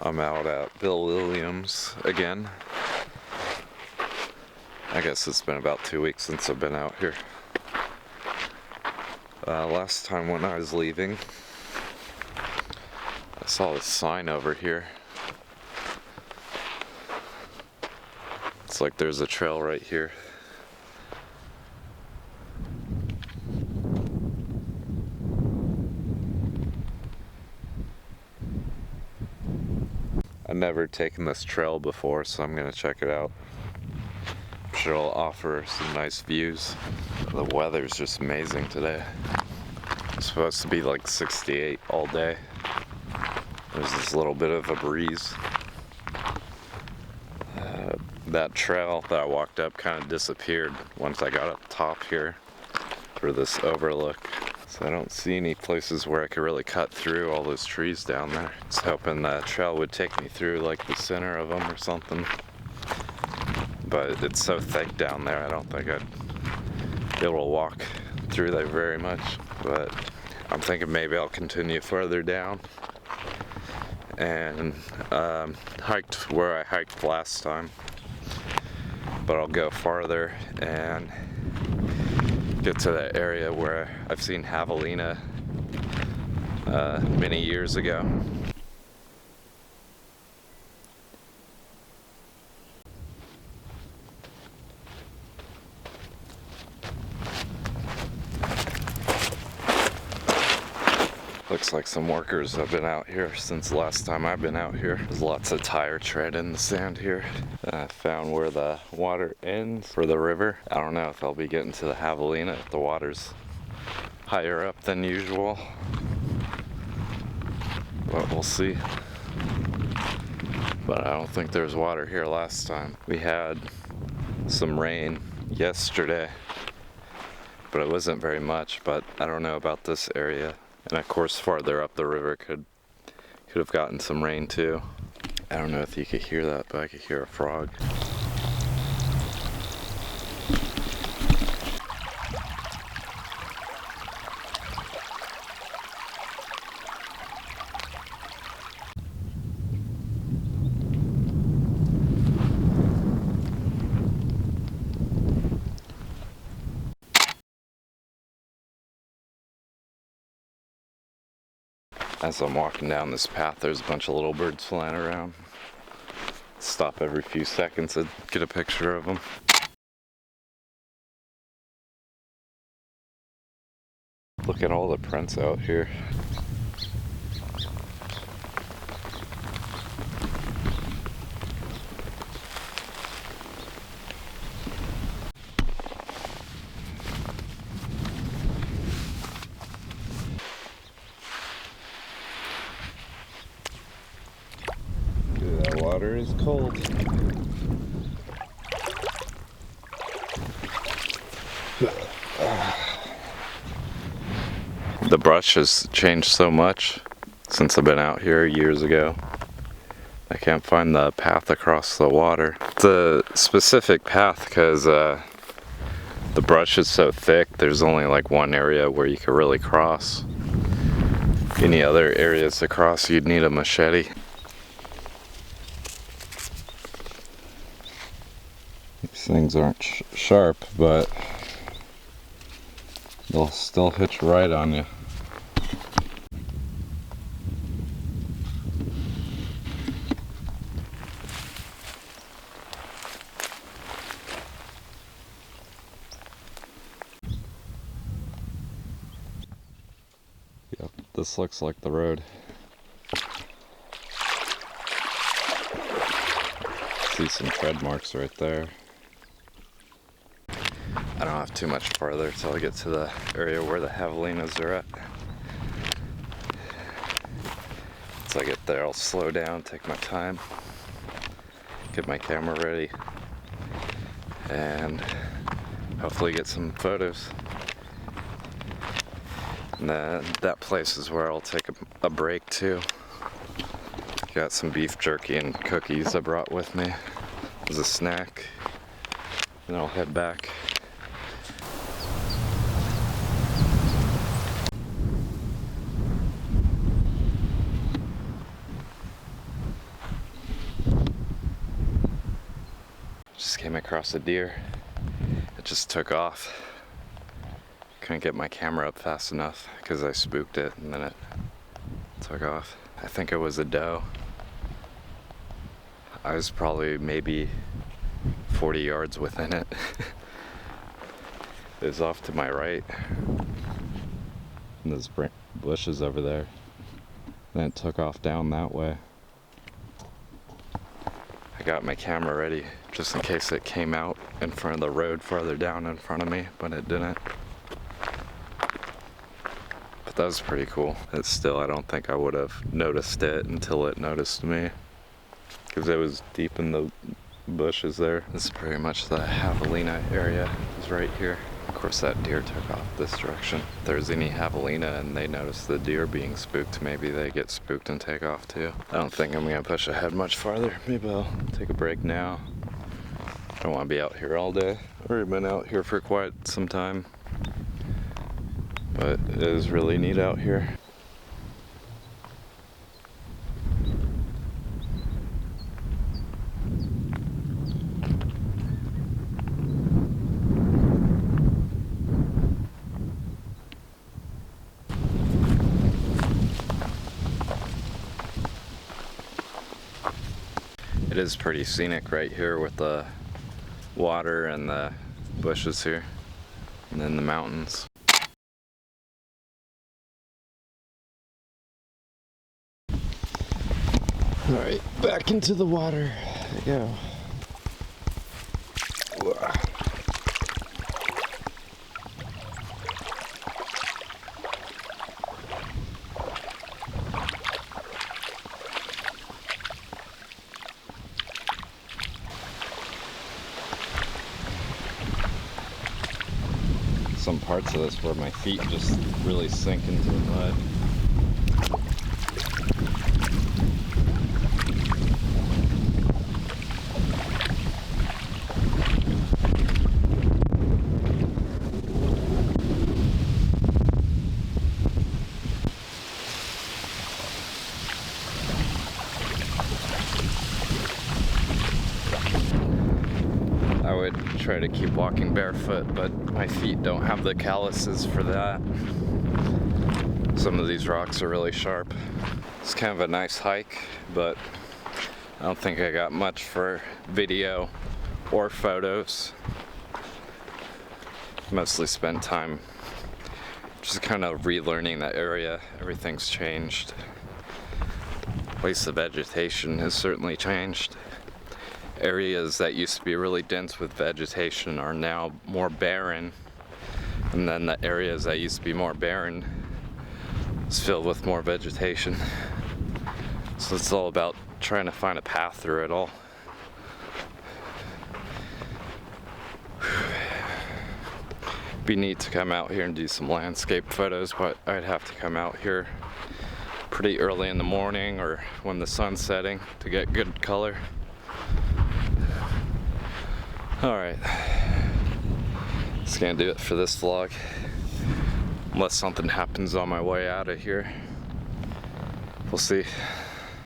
I'm out at Bill Williams again. I guess it's been about 2 weeks since I've been out here. Last time when I was leaving, I saw this sign over here. It's like there's a trail right here. I've never taken this trail before, so I'm gonna check it out. I'm sure it'll offer some nice views. The weather's just amazing today. It's supposed to be like 68 all day. There's this little bit of a breeze. That trail that I walked up kind of disappeared once I got up top here for this overlook. So I don't see any places where I could really cut through all those trees down there. I was hoping that trail would take me through like the center of them or something. But it's so thick down there, I don't think I'd be able to walk through there very much. But I'm thinking maybe I'll continue further down and hiked where I hiked last time. But I'll go farther and get to that area where I've seen javelina many years ago. Looks like some workers have been out here since the last time I've been out here. There's lots of tire tread in the sand here. I found where the water ends for the river. I don't know if I'll be getting to the javelina if the water's higher up than usual. But we'll see. But I don't think there was water here last time. We had some rain yesterday, but it wasn't very much. But I don't know about this area. And of course farther up the river could have gotten some rain too. I don't know if you could hear that, but I could hear a frog. As I'm walking down this path, there's a bunch of little birds flying around. Stop every few seconds and get a picture of them. Look at all the prints out here. That water is cold. The brush has changed so much since I've been out here years ago. I can't find the path across the water. It's a specific path because the brush is so thick. There's only like one area where you could really cross. Any other areas to cross, you'd need a machete. These things aren't sharp, but they'll still hitch right on you. Yep, this looks like the road. See some tread marks right there. I don't have too much farther till I get to the area where the javelinas are at. Once I get there, I'll slow down, take my time, get my camera ready, and hopefully get some photos. And then that place is where I'll take a break too. Got some beef jerky and cookies I brought with me as a snack. And I'll head back. across a deer. It just took off. Couldn't get my camera up fast enough because I spooked it and then it took off. I think it was a doe. I was probably maybe 40 yards within it. It was off to my right. And there's bushes over there. Then it took off down that way. I got my camera ready just in case it came out in front of the road farther down in front of me, but it didn't. But that was pretty cool. It's still, I don't think I would have noticed it until it noticed me, because it was deep in the bushes there. This is pretty much the javelina area, is right here. Of course that deer took off this direction. If there's any javelina and they notice the deer being spooked, maybe they get spooked and take off too. I don't think I'm gonna push ahead much farther. Maybe I'll take a break now. I don't want to be out here all day. I've already been out here for quite some time, but it is really neat out here. It is pretty scenic right here with the water and the bushes here, and then the mountains. All right, back into the water. There you go. Some parts of this where my feet just really sink into the mud. I would try to keep walking barefoot, but my feet don't have the calluses for that. Some of these rocks are really sharp. It's kind of a nice hike, but I don't think I got much for video or photos. Mostly spend time just kind of relearning the area. Everything's changed. At least the vegetation has certainly changed. Areas that used to be really dense with vegetation are now more barren, and then the areas that used to be more barren is filled with more vegetation. So it's all about trying to find a path through it all. Be neat to come out here and do some landscape photos, but I'd have to come out here pretty early in the morning or when the sun's setting to get good color. Alright, that's gonna do it for this vlog, unless something happens on my way out of here. We'll see.